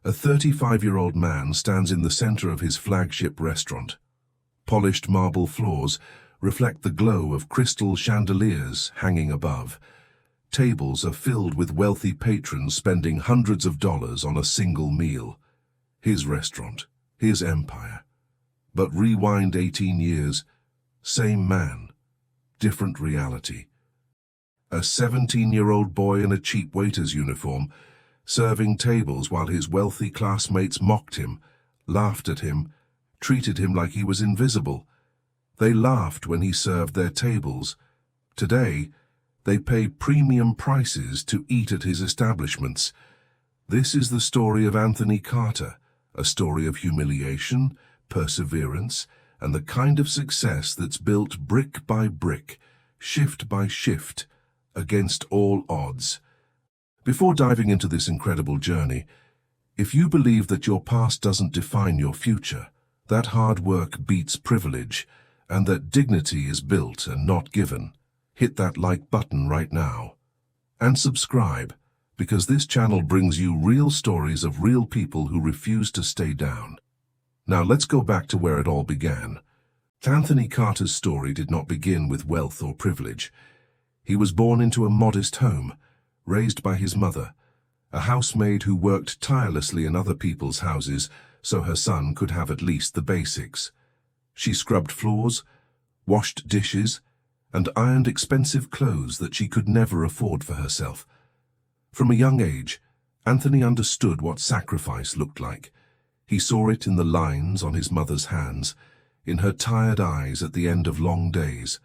A 35-year-old man stands in the center of his flagship restaurant. Polished marble floors reflect the glow of crystal chandeliers hanging above. Tables are filled with wealthy patrons spending hundreds of dollars on a single meal. His restaurant, his empire. But rewind 18 years, same man, different reality. A 17-year-old boy in a cheap waiter's uniform, serving tables while his wealthy classmates mocked him, laughed at him, treated him like he was invisible. They laughed when he served their tables. Today, they pay premium prices to eat at his establishments. This is the story of Anthony Carter, a story of humiliation, perseverance, and the kind of success that's built brick by brick, shift by shift, against all odds. Before diving into this incredible journey, if you believe that your past doesn't define your future, that hard work beats privilege, and that dignity is built and not given, hit that like button right now. And subscribe, because this channel brings you real stories of real people who refuse to stay down. Now let's go back to where it all began. Anthony Carter's story did not begin with wealth or privilege. He was born into a modest home, raised by his mother, a housemaid who worked tirelessly in other people's houses so her son could have at least the basics. She scrubbed floors, washed dishes, and ironed expensive clothes that she could never afford for herself. From a young age, Anthony understood what sacrifice looked like. He saw it in the lines on his mother's hands, in her tired eyes at the end of long days.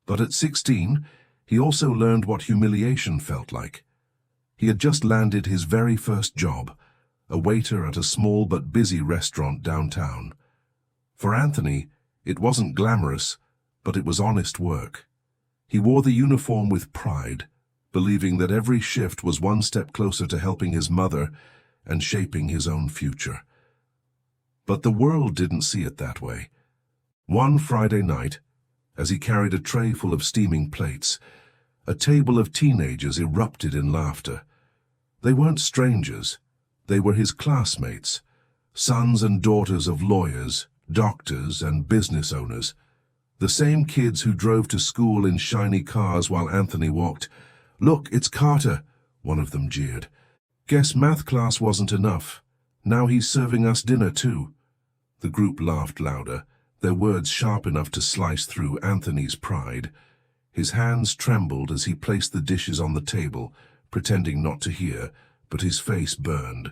But at 16, he also learned what humiliation felt like. He had just landed his very first job, a waiter at a small but busy restaurant downtown. For Anthony, it wasn't glamorous, but it was honest work. He wore the uniform with pride, believing that every shift was one step closer to helping his mother and shaping his own future. But the world didn't see it that way. One Friday night, as he carried a tray full of steaming plates, a table of teenagers erupted in laughter. They weren't strangers. They were his classmates, sons and daughters of lawyers, doctors, and business owners. The same kids who drove to school in shiny cars while Anthony walked. "Look, it's Carter," one of them jeered. "Guess math class wasn't enough. Now he's serving us dinner too." The group laughed louder, their words sharp enough to slice through Anthony's pride. His hands trembled as he placed the dishes on the table, pretending not to hear, but his face burned.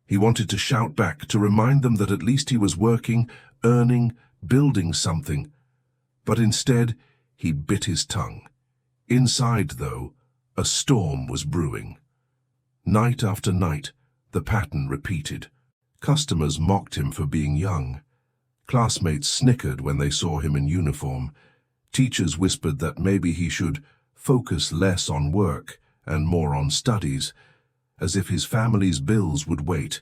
He wanted to shout back, to remind them that at least he was working, earning, building something. But instead, he bit his tongue. Inside, though, a storm was brewing. Night after night, the pattern repeated. Customers mocked him for being young. Classmates snickered when they saw him in uniform. Teachers whispered that maybe he should focus less on work and more on studies, as if his family's bills would wait.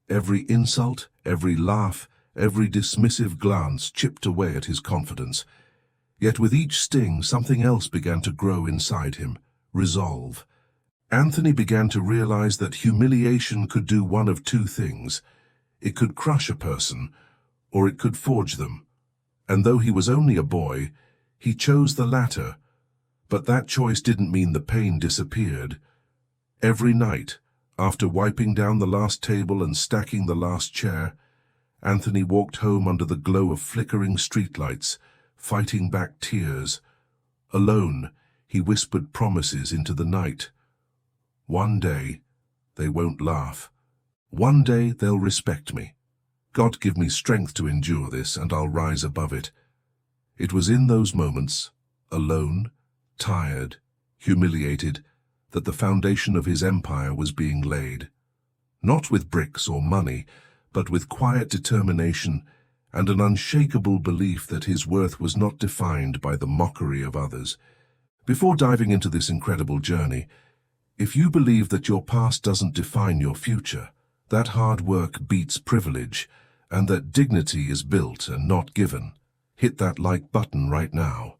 Every insult, every laugh, every dismissive glance chipped away at his confidence. Yet with each sting, something else began to grow inside him: resolve. Anthony began to realize that humiliation could do one of two things. It could crush a person, or it could forge them. And though he was only a boy, he chose the latter. But that choice didn't mean the pain disappeared. Every night, after wiping down the last table and stacking the last chair, Anthony walked home under the glow of flickering streetlights, fighting back tears. Alone, he whispered promises into the night. One day, they won't laugh. One day, they'll respect me. God give me strength to endure this, and I'll rise above it. It was in those moments, alone, tired, humiliated, that the foundation of his empire was being laid. Not with bricks or money, but with quiet determination and an unshakable belief that his worth was not defined by the mockery of others. Before diving into this incredible journey, if you believe that your past doesn't define your future, that hard work beats privilege, and that dignity is built and not given, hit that like button right now.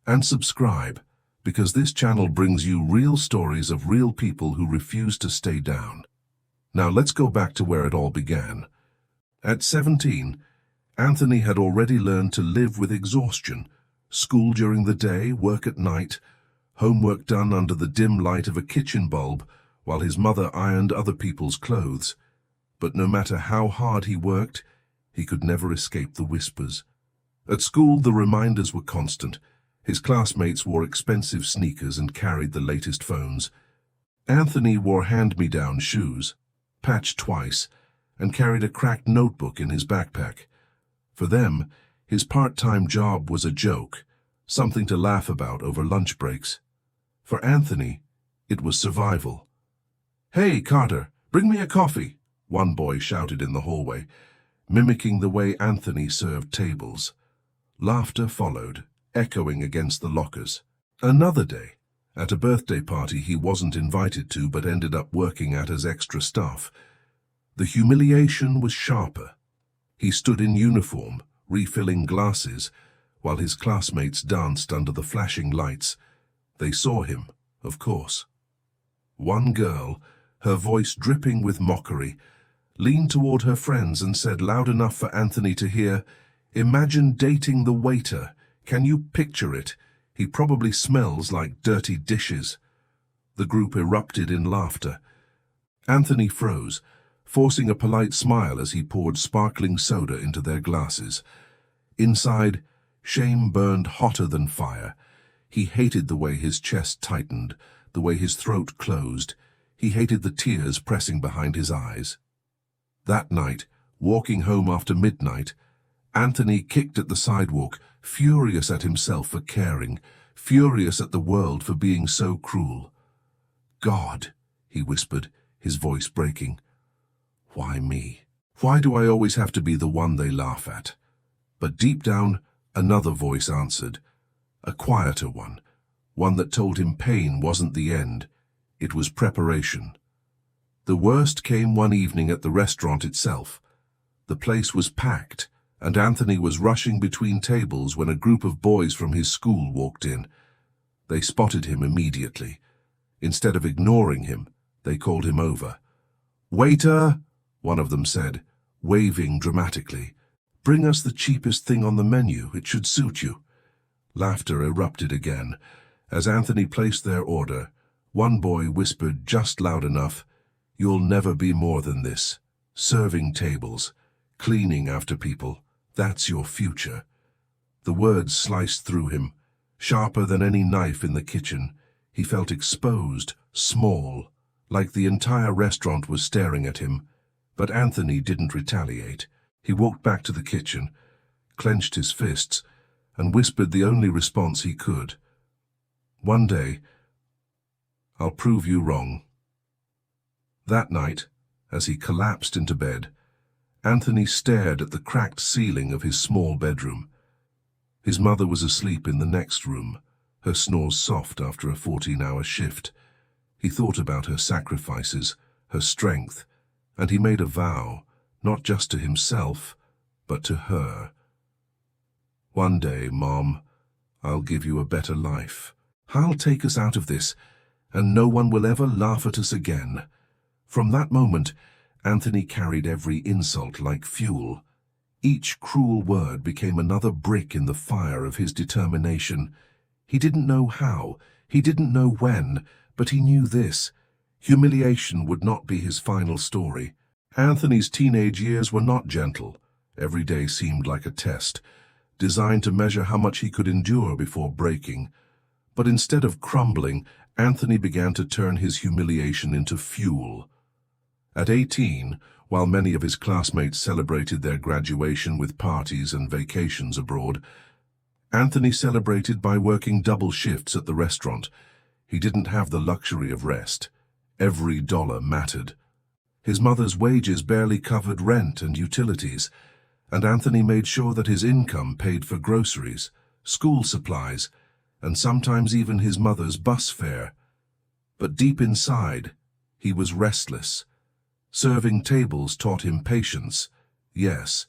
And subscribe, because this channel brings you real stories of real people who refuse to stay down. Now let's go back to where it all began. At 17, Anthony had already learned to live with exhaustion. School during the day, work at night, homework done under the dim light of a kitchen bulb while his mother ironed other people's clothes. But no matter how hard he worked, he could never escape the whispers. At school, the reminders were constant. His classmates wore expensive sneakers and carried the latest phones. Anthony wore hand-me-down shoes, patched twice, and carried a cracked notebook in his backpack. For them, his part-time job was a joke, something to laugh about over lunch breaks. For Anthony, it was survival. "Hey, Carter, bring me a coffee," one boy shouted in the hallway, mimicking the way Anthony served tables. Laughter followed, echoing against the lockers. Another day, at a birthday party he wasn't invited to but ended up working at as extra staff, the humiliation was sharper. He stood in uniform, refilling glasses, while his classmates danced under the flashing lights. They saw him, of course. One girl, her voice dripping with mockery, leaned toward her friends and said loud enough for Anthony to hear, "Imagine dating the waiter. Can you picture it? He probably smells like dirty dishes." The group erupted in laughter. Anthony froze, forcing a polite smile as he poured sparkling soda into their glasses. Inside, shame burned hotter than fire. He hated the way his chest tightened, the way his throat closed. He hated the tears pressing behind his eyes. That night, walking home after midnight, Anthony kicked at the sidewalk, furious at himself for caring, furious at the world for being so cruel. "God," he whispered, his voice breaking. "Why me? Why do I always have to be the one they laugh at?" But deep down, another voice answered, a quieter one that told him pain wasn't the end, it was preparation. The worst came one evening at the restaurant itself. The place was packed, and Anthony was rushing between tables when a group of boys from his school walked in. They spotted him immediately. Instead of ignoring him, they called him over. "Waiter," one of them said, waving dramatically, "bring us the cheapest thing on the menu, it should suit you." Laughter erupted again. As Anthony placed their order, one boy whispered just loud enough, "You'll never be more than this. Serving tables, cleaning after people, that's your future." The words sliced through him, sharper than any knife in the kitchen. He felt exposed, small, like the entire restaurant was staring at him. But Anthony didn't retaliate. He walked back to the kitchen, clenched his fists, and whispered the only response he could. "One day, I'll prove you wrong." That night, as he collapsed into bed, Anthony stared at the cracked ceiling of his small bedroom. His mother was asleep in the next room, her snores soft after a 14-hour shift. He thought about her sacrifices, her strength, and he made a vow, not just to himself, but to her. "One day, Mom, I'll give you a better life. I'll take us out of this, and no one will ever laugh at us again." From that moment, Anthony carried every insult like fuel. Each cruel word became another brick in the fire of his determination. He didn't know how, he didn't know when, but he knew this: humiliation would not be his final story. Anthony's teenage years were not gentle. Every day seemed like a test, designed to measure how much he could endure before breaking. But instead of crumbling, Anthony began to turn his humiliation into fuel. At 18, while many of his classmates celebrated their graduation with parties and vacations abroad, Anthony celebrated by working double shifts at the restaurant. He didn't have the luxury of rest. Every dollar mattered. His mother's wages barely covered rent and utilities, and Anthony made sure that his income paid for groceries, school supplies, and sometimes even his mother's bus fare. But deep inside, he was restless. Serving tables taught him patience, yes,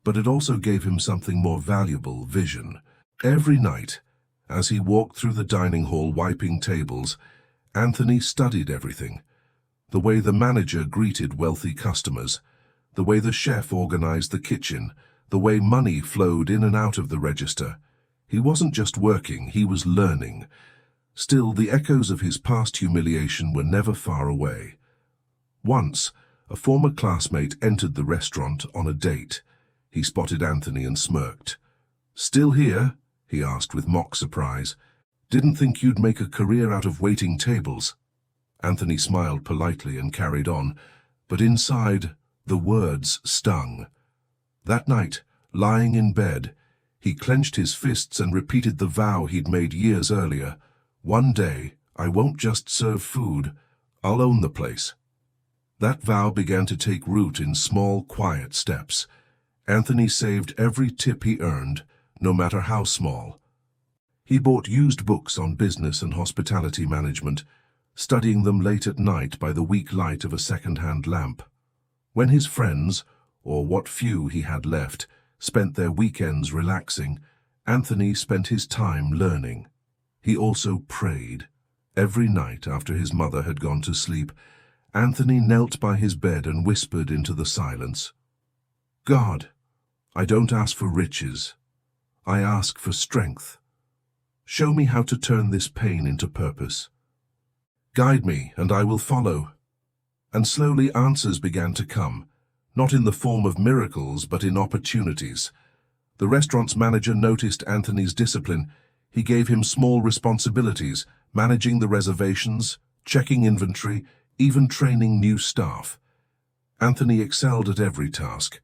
but it also gave him something more valuable: vision. Every night, as he walked through the dining hall wiping tables, Anthony studied everything. The way the manager greeted wealthy customers, the way the chef organized the kitchen, the way money flowed in and out of the register. He wasn't just working, he was learning. Still, the echoes of his past humiliation were never far away. Once, a former classmate entered the restaurant on a date. He spotted Anthony and smirked. "Still here?" he asked with mock surprise. "Didn't think you'd make a career out of waiting tables." Anthony smiled politely and carried on, but inside, the words stung. That night, lying in bed, he clenched his fists and repeated the vow he'd made years earlier. "One day, I won't just serve food, I'll own the place." That vow began to take root in small, quiet steps. Anthony saved every tip he earned, no matter how small. He bought used books on business and hospitality management, studying them late at night by the weak light of a second-hand lamp. When his friends, or what few he had left, spent their weekends relaxing, Anthony spent his time learning. He also prayed. Every night after his mother had gone to sleep, Anthony knelt by his bed and whispered into the silence, "God, I don't ask for riches. I ask for strength. Show me how to turn this pain into purpose. Guide me, and I will follow." And slowly answers began to come, not in the form of miracles, but in opportunities. The restaurant's manager noticed Anthony's discipline. He gave him small responsibilities, managing the reservations, checking inventory, even training new staff. Anthony excelled at every task.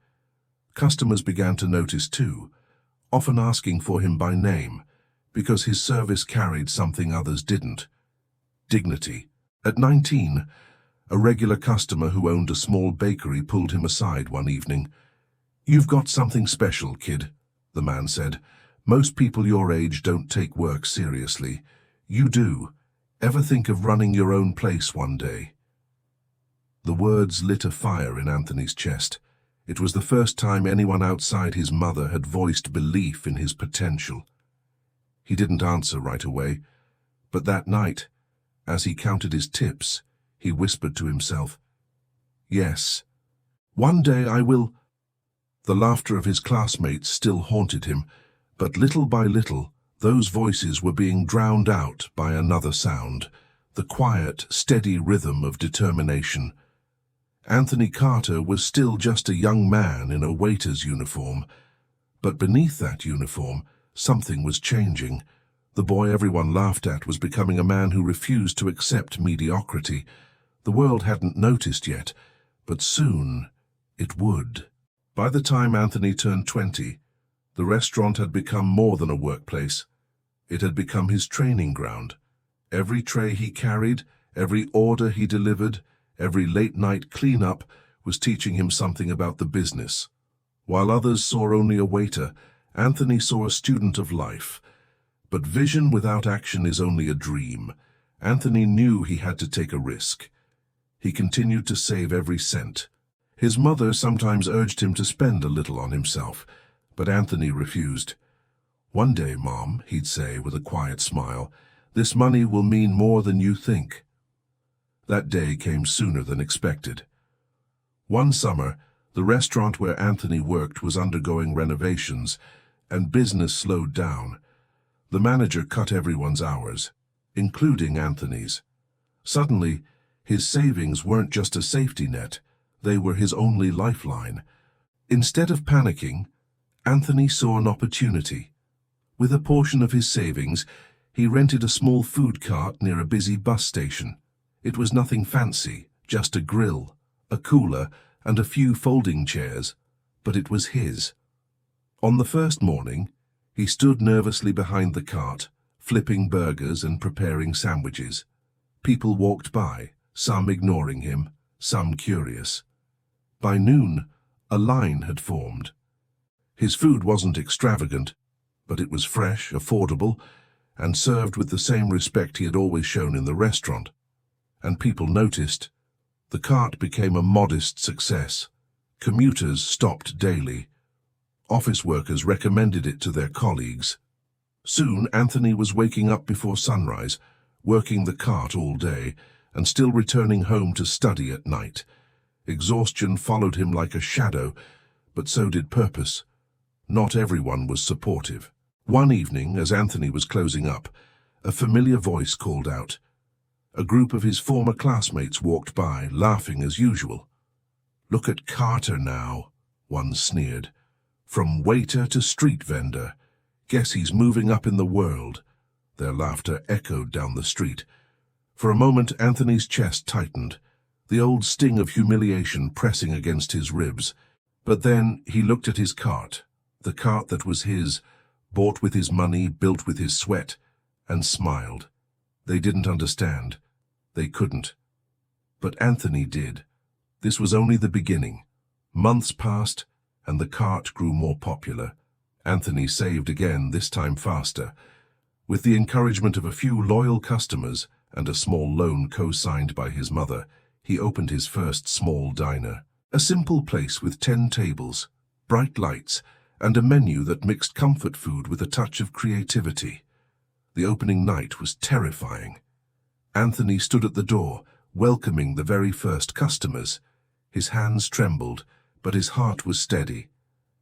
Customers began to notice too, often asking for him by name, because his service carried something others didn't: dignity. At 19, a regular customer who owned a small bakery pulled him aside one evening. "You've got something special, kid," the man said. "Most people your age don't take work seriously. You do. Ever think of running your own place one day?" The words lit a fire in Anthony's chest. It was the first time anyone outside his mother had voiced belief in his potential. He didn't answer right away, but that night, as he counted his tips, he whispered to himself, "Yes, one day I will." The laughter of his classmates still haunted him, but little by little, those voices were being drowned out by another sound, the quiet, steady rhythm of determination. Anthony Carter was still just a young man in a waiter's uniform, but beneath that uniform, something was changing. The boy everyone laughed at was becoming a man who refused to accept mediocrity. The world hadn't noticed yet, but soon it would. By the time Anthony turned 20, the restaurant had become more than a workplace. It had become his training ground. Every tray he carried, every order he delivered, every late-night cleanup was teaching him something about the business. While others saw only a waiter, Anthony saw a student of life. But vision without action is only a dream. Anthony knew he had to take a risk. He continued to save every cent. His mother sometimes urged him to spend a little on himself, but Anthony refused. "One day, Mom," he'd say with a quiet smile, "this money will mean more than you think." That day came sooner than expected. One summer, the restaurant where Anthony worked was undergoing renovations, and business slowed down. The manager cut everyone's hours, including Anthony's. Suddenly, his savings weren't just a safety net, they were his only lifeline. Instead of panicking, Anthony saw an opportunity. With a portion of his savings, he rented a small food cart near a busy bus station. It was nothing fancy, just a grill, a cooler, and a few folding chairs, but it was his. On the first morning, he stood nervously behind the cart, flipping burgers and preparing sandwiches. People walked by, some ignoring him, some curious. By noon, a line had formed. His food wasn't extravagant, but it was fresh, affordable, and served with the same respect he had always shown in the restaurant. And people noticed. The cart became a modest success. Commuters stopped daily. Office workers recommended it to their colleagues. Soon, Anthony was waking up before sunrise, working the cart all day, and still returning home to study at night. Exhaustion followed him like a shadow, but so did purpose. Not everyone was supportive. One evening, as Anthony was closing up, a familiar voice called out. A group of his former classmates walked by, laughing as usual. "Look at Carter now," one sneered. "From waiter to street vendor. Guess he's moving up in the world." Their laughter echoed down the street. For a moment, Anthony's chest tightened, the old sting of humiliation pressing against his ribs. But then he looked at his cart, the cart that was his, bought with his money, built with his sweat, and smiled. They didn't understand. They couldn't. But Anthony did. This was only the beginning. Months passed, and the cart grew more popular. Anthony saved again, this time faster. With the encouragement of a few loyal customers and a small loan co-signed by his mother, he opened his first small diner. A simple place with 10 tables, bright lights, and a menu that mixed comfort food with a touch of creativity. The opening night was terrifying. Anthony stood at the door, welcoming the very first customers. His hands trembled, but his heart was steady.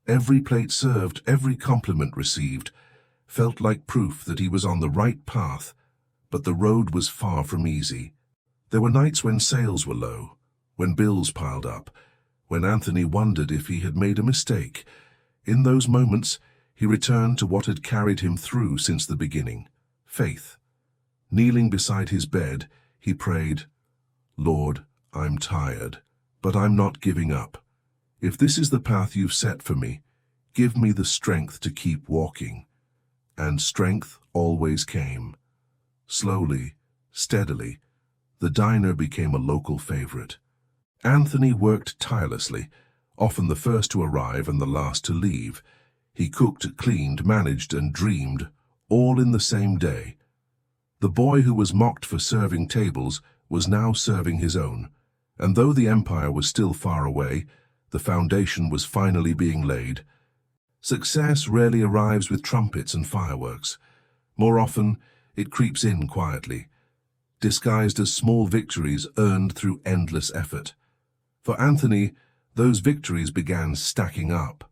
Every plate served, every compliment received, felt like proof that he was on the right path, but the road was far from easy. There were nights when sales were low, when bills piled up, when Anthony wondered if he had made a mistake. In those moments, he returned to what had carried him through since the beginning: faith. Kneeling beside his bed, he prayed, "Lord, I'm tired, but I'm not giving up. If this is the path you've set for me, give me the strength to keep walking." And strength always came. Slowly, steadily, the diner became a local favorite. Anthony worked tirelessly, often the first to arrive and the last to leave. He cooked, cleaned, managed, and dreamed, all in the same day. The boy who was mocked for serving tables was now serving his own, and though the empire was still far away, the foundation was finally being laid. Success rarely arrives with trumpets and fireworks. More often, it creeps in quietly, disguised as small victories earned through endless effort. For Anthony, those victories began stacking up.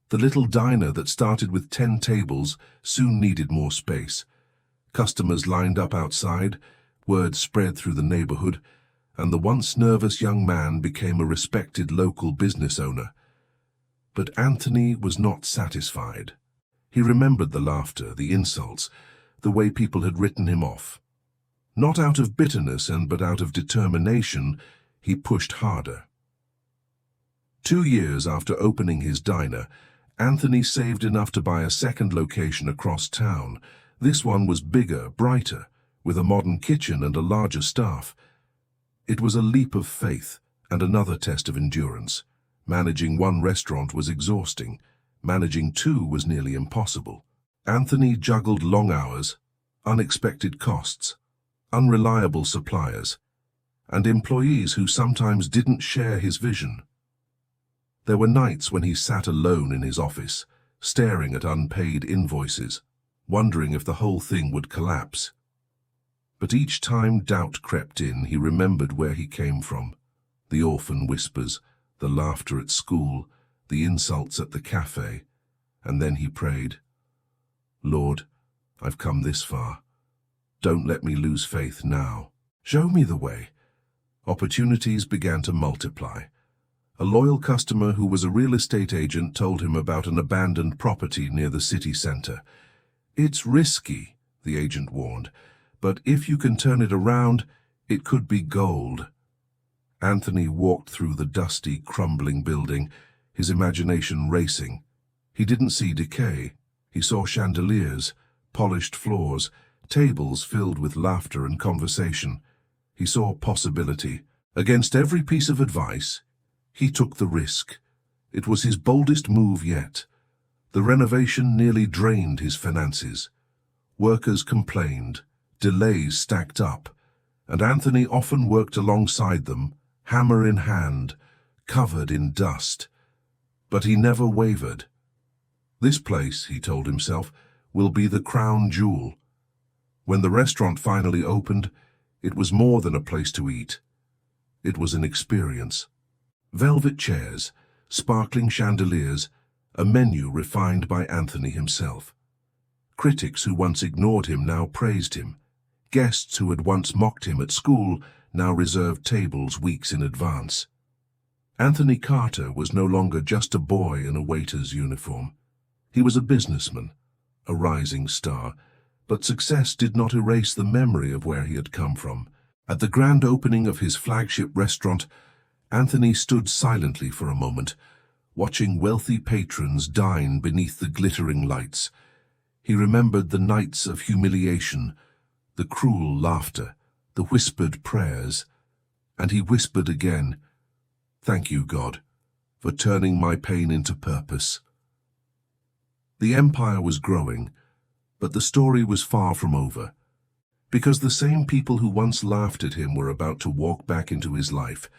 The little diner that started with 10 tables soon needed more space. Customers lined up outside, word spread through the neighborhood, and the once nervous young man became a respected local business owner. But Anthony was not satisfied. He remembered the laughter, the insults, the way people had written him off. Not out of bitterness but out of determination, he pushed harder. 2 years after opening his diner, Anthony saved enough to buy a second location across town. This one was bigger, brighter, with a modern kitchen and a larger staff. It was a leap of faith and another test of endurance. Managing one restaurant was exhausting. Managing 2 was nearly impossible. Anthony juggled long hours, unexpected costs, unreliable suppliers, and employees who sometimes didn't share his vision. There were nights when he sat alone in his office, staring at unpaid invoices, wondering if the whole thing would collapse. But each time doubt crept in, he remembered where he came from. The orphan whispers, the laughter at school, the insults at the cafe. And then he prayed, "Lord, I've come this far. Don't let me lose faith now. Show me the way." Opportunities began to multiply. A loyal customer who was a real estate agent told him about an abandoned property near the city center. "It's risky," the agent warned, "but if you can turn it around, it could be gold." Anthony walked through the dusty, crumbling building, his imagination racing. He didn't see decay. He saw chandeliers, polished floors, tables filled with laughter and conversation. He saw possibility. Against every piece of advice, he took the risk. It was his boldest move yet. The renovation nearly drained his finances. Workers complained, delays stacked up, and Anthony often worked alongside them, hammer in hand, covered in dust. But he never wavered. "This place," he told himself, "will be the crown jewel." When the restaurant finally opened, It was more than a place to eat. It was an experience. Velvet chairs, sparkling chandeliers, a menu refined by Anthony himself. Critics who once ignored him now praised him. Guests who had once mocked him at school now reserved tables weeks in advance. Anthony Carter was no longer just a boy in a waiter's uniform. He was a businessman, a rising star, but success did not erase the memory of where he had come from. At the grand opening of his flagship restaurant, Anthony stood silently for a moment, watching wealthy patrons dine beneath the glittering lights. He remembered the nights of humiliation, the cruel laughter, the whispered prayers, and he whispered again, "Thank you, God, for turning my pain into purpose." The empire was growing, but the story was far from over, because the same people who once laughed at him were about to walk back into his life,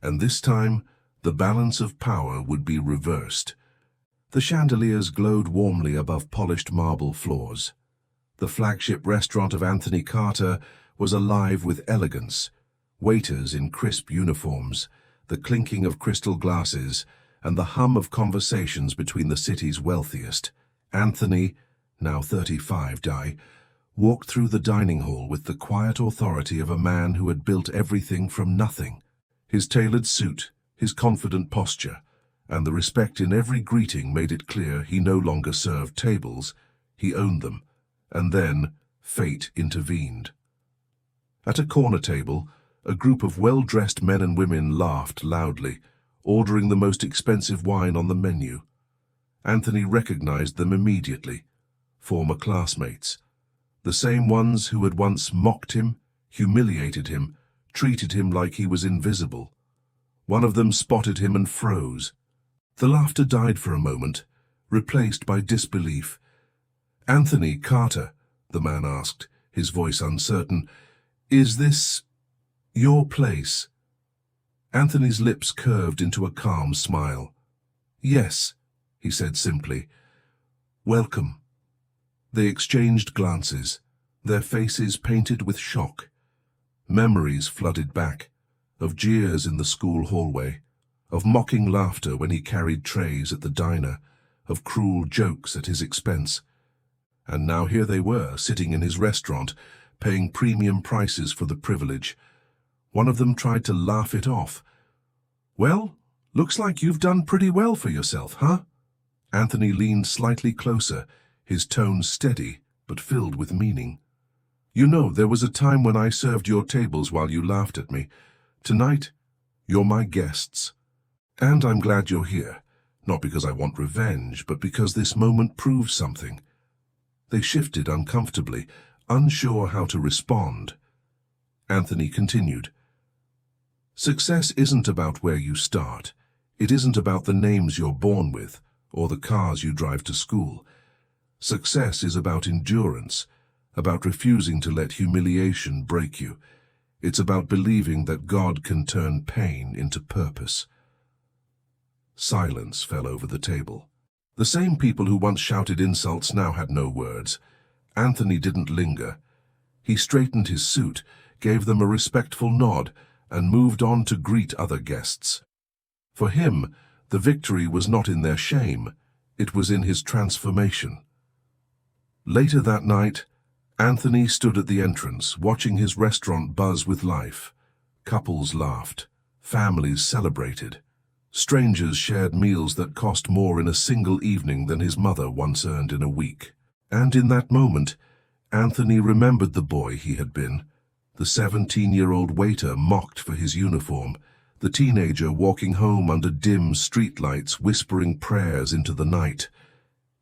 and this time the balance of power would be reversed. The chandeliers glowed warmly above polished marble floors. The flagship restaurant of Anthony Carter was alive with elegance, waiters in crisp uniforms, the clinking of crystal glasses, and the hum of conversations between the city's wealthiest. Anthony, now 35, walked through the dining hall with the quiet authority of a man who had built everything from nothing. His tailored suit, his confident posture, and the respect in every greeting made it clear he no longer served tables, he owned them. And then fate intervened. At a corner table, a group of well-dressed men and women laughed loudly, ordering the most expensive wine on the menu. Anthony recognized them immediately. Former classmates. The same ones who had once mocked him, humiliated him, treated him like he was invisible. One of them spotted him and froze. The laughter died for a moment, replaced by disbelief. "Anthony Carter," the man asked, his voice uncertain, "is this your place?" Anthony's lips curved into a calm smile. "Yes," he said simply. "Welcome." They exchanged glances, their faces painted with shock. Memories flooded back, of jeers in the school hallway, of mocking laughter when he carried trays at the diner, of cruel jokes at his expense. And now here they were, sitting in his restaurant, paying premium prices for the privilege. One of them tried to laugh it off. "Well, looks like you've done pretty well for yourself, huh?" Anthony leaned slightly closer, his tone steady, but filled with meaning. "You know, there was a time when I served your tables while you laughed at me. Tonight, you're my guests. And I'm glad you're here, not because I want revenge, but because this moment proves something." They shifted uncomfortably, unsure how to respond. Anthony continued, "Success isn't about where you start. It isn't about the names you're born with, or the cars you drive to school. Success is about endurance, about refusing to let humiliation break you. It's about believing that God can turn pain into purpose." Silence fell over the table. The same people who once shouted insults now had no words. Anthony didn't linger. He straightened his suit, gave them a respectful nod, and moved on to greet other guests. For him, the victory was not in their shame, it was in his transformation. Later that night, Anthony stood at the entrance, watching his restaurant buzz with life. Couples laughed, families celebrated. Strangers shared meals that cost more in a single evening than his mother once earned in a week. And in that moment, Anthony remembered the boy he had been, the 17-year-old waiter mocked for his uniform, the teenager walking home under dim streetlights whispering prayers into the night.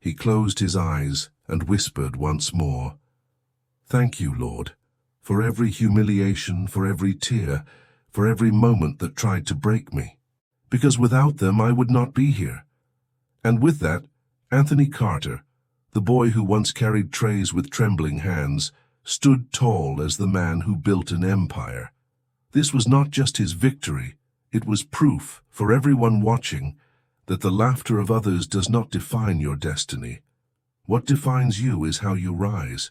He closed his eyes and whispered once more, "Thank you, Lord, for every humiliation, for every tear, for every moment that tried to break me. Because without them I would not be here." And with that, Anthony Carter, the boy who once carried trays with trembling hands, stood tall as the man who built an empire. This was not just his victory, it was proof, for everyone watching, that the laughter of others does not define your destiny. What defines you is how you rise.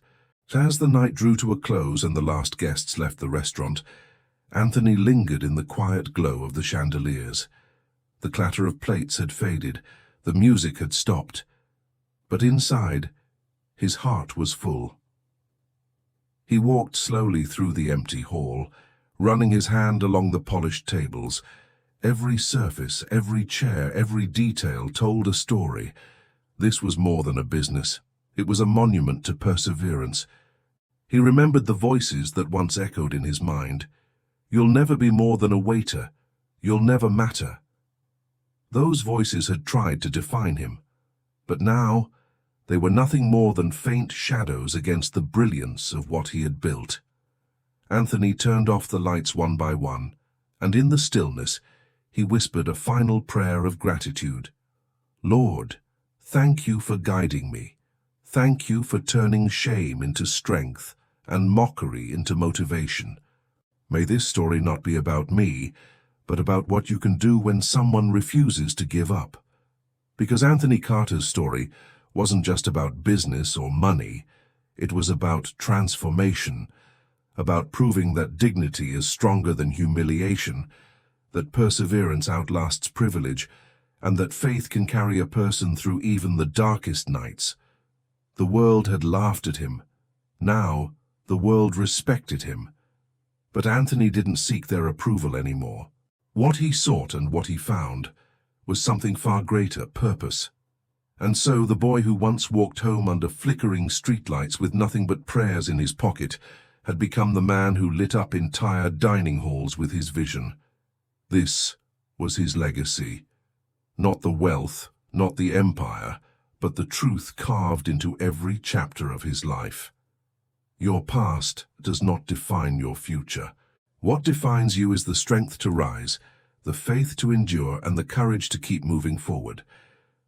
As the night drew to a close and the last guests left the restaurant, Anthony lingered in the quiet glow of the chandeliers. The clatter of plates had faded, the music had stopped, but inside, his heart was full. He walked slowly through the empty hall, running his hand along the polished tables. Every surface, every chair, every detail told a story. This was more than a business. It was a monument to perseverance. He remembered the voices that once echoed in his mind. "You'll never be more than a waiter. You'll never matter." Those voices had tried to define him, but now they were nothing more than faint shadows against the brilliance of what he had built. Anthony turned off the lights one by one, and in the stillness, he whispered a final prayer of gratitude. "Lord, thank you for guiding me. Thank you for turning shame into strength and mockery into motivation. May this story not be about me, but about what you can do when someone refuses to give up." Because Anthony Carter's story wasn't just about business or money, it was about transformation, about proving that dignity is stronger than humiliation, that perseverance outlasts privilege, and that faith can carry a person through even the darkest nights. The world had laughed at him. Now, the world respected him. But Anthony didn't seek their approval anymore. What he sought and what he found was something far greater: purpose. And so the boy who once walked home under flickering streetlights with nothing but prayers in his pocket had become the man who lit up entire dining halls with his vision. This was his legacy. Not the wealth, not the empire, but the truth carved into every chapter of his life. Your past does not define your future. What defines you is the strength to rise, the faith to endure, and the courage to keep moving forward.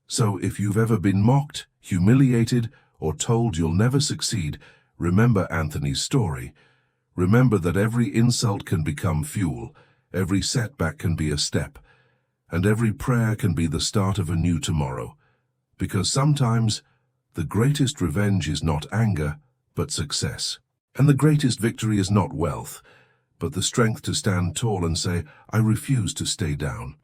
So if you've ever been mocked, humiliated, or told you'll never succeed, remember Anthony's story. Remember that every insult can become fuel, every setback can be a step, and every prayer can be the start of a new tomorrow. Because sometimes the greatest revenge is not anger, but success. And the greatest victory is not wealth, but the strength to stand tall and say, "I refuse to stay down."